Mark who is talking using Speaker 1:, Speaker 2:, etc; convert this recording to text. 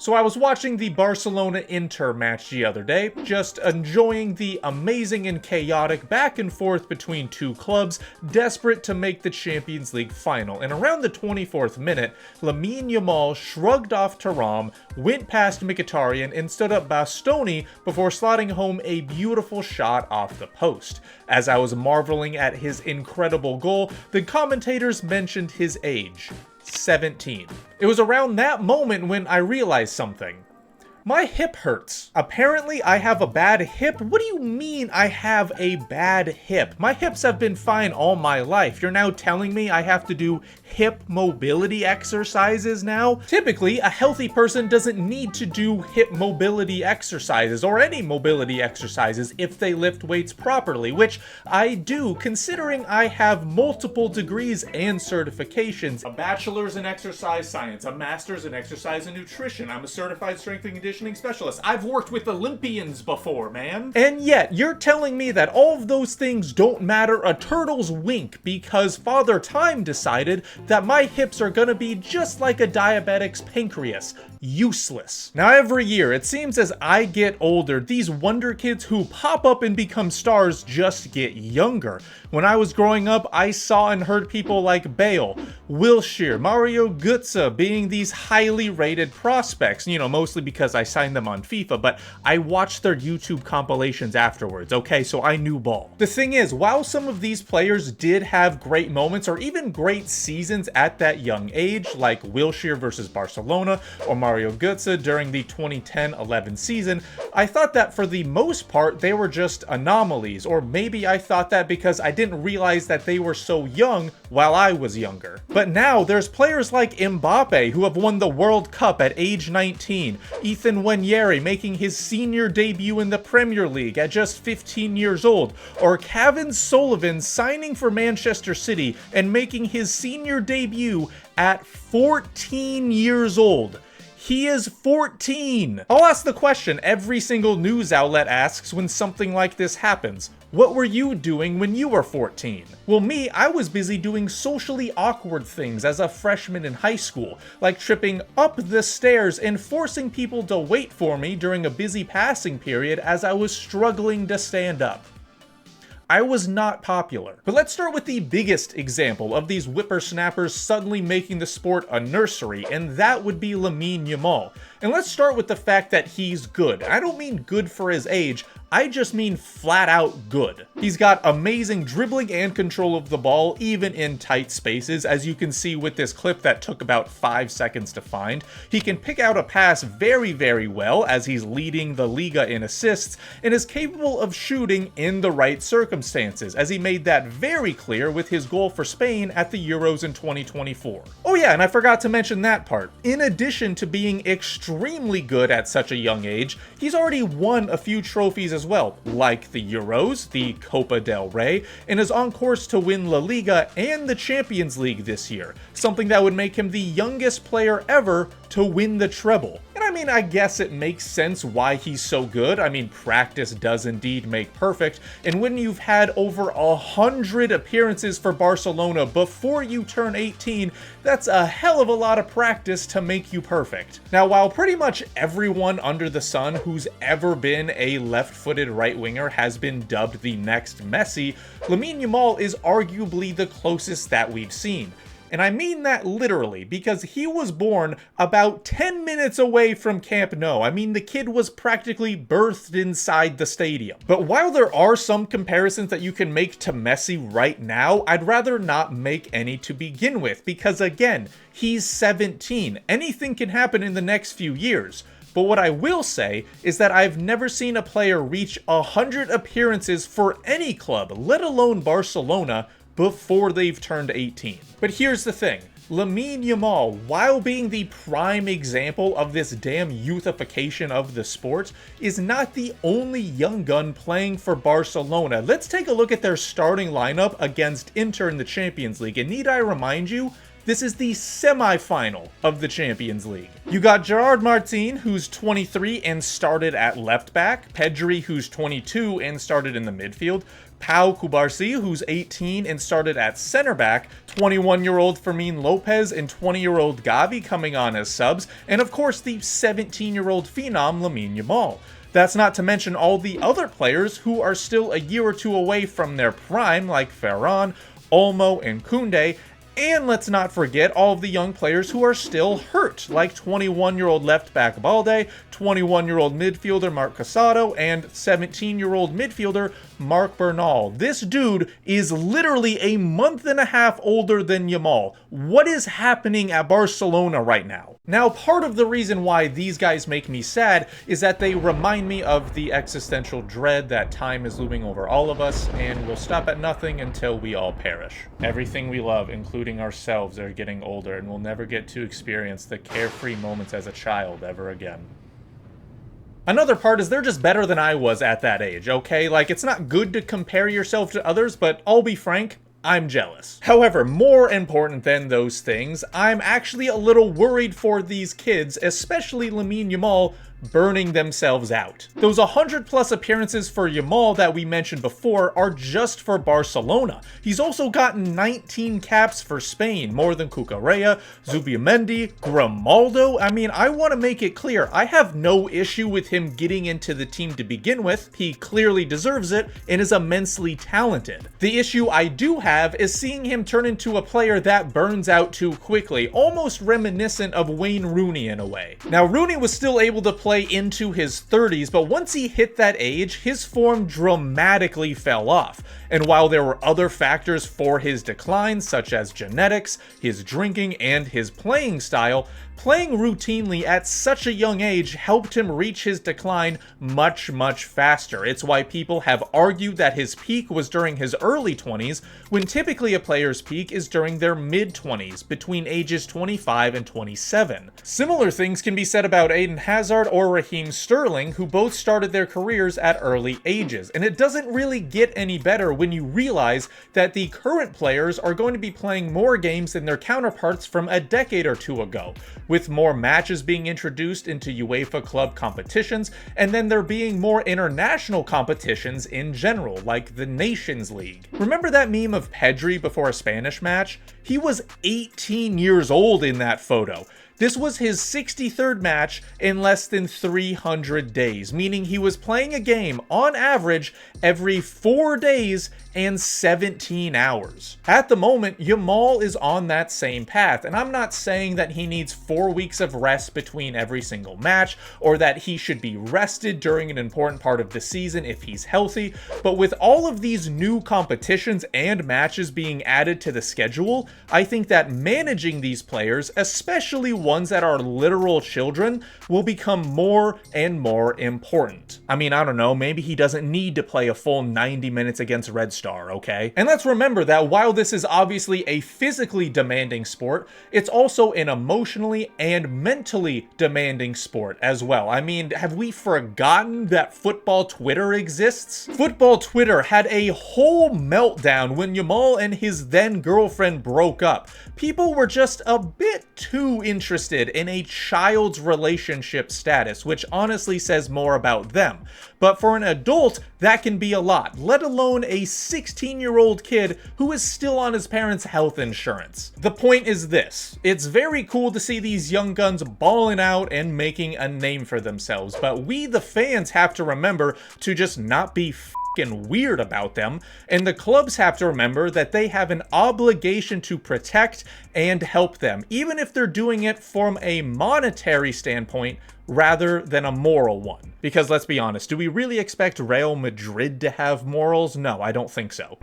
Speaker 1: So I was watching the Barcelona-Inter match the other day, just enjoying the amazing and chaotic back and forth between two clubs, desperate to make the Champions League final. And around the 24th minute, Lamine Yamal shrugged off Thuram, went past Mkhitaryan, and stood up Bastoni before slotting home a beautiful shot off the post. As I was marveling at his incredible goal, the commentators mentioned his age. 17. It was around that moment when I realized something. My hip hurts. Apparently, I have a bad hip? What do you mean I have a bad hip? My hips have been fine all my life. You're now telling me I have to do hip mobility exercises now? Typically, a healthy person doesn't need to do hip mobility exercises or any mobility exercises if they lift weights properly, which I do, considering I have multiple degrees and certifications. A bachelor's in exercise science, a master's in exercise and nutrition. I'm a certified strength and conditioning specialist. I've worked with Olympians before, man. And yet, you're telling me that all of those things don't matter a turtle's wink because Father Time decided that my hips are gonna be just like a diabetic's pancreas. Useless. Now every year, it seems as I get older, these wonder kids who pop up and become stars just get younger. When I was growing up, I saw and heard people like Bale, Wilshere, Mario Götze being these highly rated prospects, mostly because I signed them on FIFA, but I watched their YouTube compilations afterwards, okay, so I knew ball. The thing is, while some of these players did have great moments or even great seasons at that young age, like Wilshere versus Barcelona or Mario Götze during the 2010-11 season, I thought that for the most part they were just anomalies, or maybe I thought that because I didn't realize that they were so young while I was younger. But now there's players like Mbappe who have won the World Cup at age 19, Ethan Nwaneri making his senior debut in the Premier League at just 15 years old, or Kevin Sullivan signing for Manchester City and making his senior debut at 14 years old. He is 14! I'll ask the question every single news outlet asks when something like this happens. What were you doing when you were 14? Well, me, I was busy doing socially awkward things as a freshman in high school, like tripping up the stairs and forcing people to wait for me during a busy passing period as I was struggling to stand up. I was not popular. But let's start with the biggest example of these whippersnappers suddenly making the sport a nursery, and that would be Lamine Yamal. And let's start with the fact that he's good. I don't mean good for his age, I just mean flat out good. He's got amazing dribbling and control of the ball, even in tight spaces, as you can see with this clip that took about 5 seconds to find. He can pick out a pass very, very well, as he's leading the Liga in assists, and is capable of shooting in the right circumstances, as he made that very clear with his goal for Spain at the Euros in 2024. Oh yeah, and I forgot to mention that part. In addition to being extremely good at such a young age, he's already won a few trophies as well, like the Euros, the Copa del Rey, and is on course to win La Liga and the Champions League this year, something that would make him the youngest player ever to win the treble. And I mean, I guess it makes sense why he's so good. I mean, practice does indeed make perfect, and when you've had over 100 appearances for Barcelona before you turn 18, that's a hell of a lot of practice to make you perfect. Now, while pretty much everyone under the sun who's ever been a left-footed right winger has been dubbed the next Messi, Lamine Yamal is arguably the closest that we've seen. And I mean that literally, because he was born about 10 minutes away from Camp Nou. I mean, the kid was practically birthed inside the stadium. But while there are some comparisons that you can make to Messi right now, I'd rather not make any to begin with, because again, he's 17. Anything can happen in the next few years. But what I will say is that I've never seen a player reach 100 appearances for any club, let alone Barcelona, before they've turned 18. But here's the thing. Lamine Yamal, while being the prime example of this damn youthification of the sport, is not the only young gun playing for Barcelona. Let's take a look at their starting lineup against Inter in the Champions League, and need I remind you, this is the semi-final of the Champions League. You got Gerard Martin, who's 23 and started at left back, Pedri, who's 22 and started in the midfield, Pau Cubarsí, who's 18 and started at center back, 21-year-old Fermin Lopez and 20-year-old Gavi coming on as subs, and of course the 17-year-old phenom Lamine Yamal. That's not to mention all the other players who are still a year or two away from their prime, like Ferran, Olmo, and Koundé. And let's not forget all of the young players who are still hurt, like 21-year-old left-back Balde, 21-year-old midfielder Marc Casado, and 17-year-old midfielder Marc Bernal. This dude is literally a month and a half older than Yamal. What is happening at Barcelona right now? Now, part of the reason why these guys make me sad is that they remind me of the existential dread that time is looming over all of us and will stop at nothing until we all perish. Everything we love, including ourselves, are getting older and we'll never get to experience the carefree moments as a child ever again. Another part is they're just better than I was at that age, okay? Like, it's not good to compare yourself to others, but I'll be frank, I'm jealous. However, more important than those things, I'm actually a little worried for these kids, especially Lamine Yamal, burning themselves out. Those 100+ appearances for Yamal that we mentioned before are just for Barcelona. He's also gotten 19 caps for Spain, more than Cucurella, Zubimendi, Grimaldo. I mean, I want to make it clear, I have no issue with him getting into the team to begin with. He clearly deserves it and is immensely talented. The issue I do have is seeing him turn into a player that burns out too quickly, almost reminiscent of Wayne Rooney in a way. Now, Rooney was still able to play into his 30s, but once he hit that age, his form dramatically fell off. And while there were other factors for his decline, such as genetics, his drinking, and his playing style, playing routinely at such a young age helped him reach his decline much, much faster. It's why people have argued that his peak was during his early 20s, when typically a player's peak is during their mid-20s, between ages 25 and 27. Similar things can be said about Eden Hazard or Raheem Sterling, who both started their careers at early ages, and it doesn't really get any better when you realize that the current players are going to be playing more games than their counterparts from a decade or two ago, with more matches being introduced into UEFA club competitions, and then there being more international competitions in general, like the Nations League. Remember that meme of Pedri before a Spanish match? He was 18 years old in that photo. This was his 63rd match in less than 300 days, meaning he was playing a game on average every 4 days and 17 hours. At the moment, Yamal is on that same path, and I'm not saying that he needs 4 weeks of rest between every single match, or that he should be rested during an important part of the season if he's healthy, but with all of these new competitions and matches being added to the schedule, I think that managing these players, especially ones that are literal children, will become more and more important. I mean, I don't know, maybe he doesn't need to play a full 90 minutes against Red Star, okay? And let's remember that while this is obviously a physically demanding sport, it's also an emotionally and mentally demanding sport as well. I mean, have we forgotten that football Twitter exists? Football Twitter had a whole meltdown when Yamal and his then girlfriend broke up. People were just a bit too interested in a child's relationship status, which honestly says more about them. But for an adult, that can be a lot, let alone a 16-year-old kid who is still on his parents' health insurance. The point is this: it's very cool to see these young guns balling out and making a name for themselves, but we the fans have to remember to just not be weird about them, and the clubs have to remember that they have an obligation to protect and help them, even if they're doing it from a monetary standpoint rather than a moral one. Because let's be honest, do we really expect Real Madrid to have morals? No, I don't think so.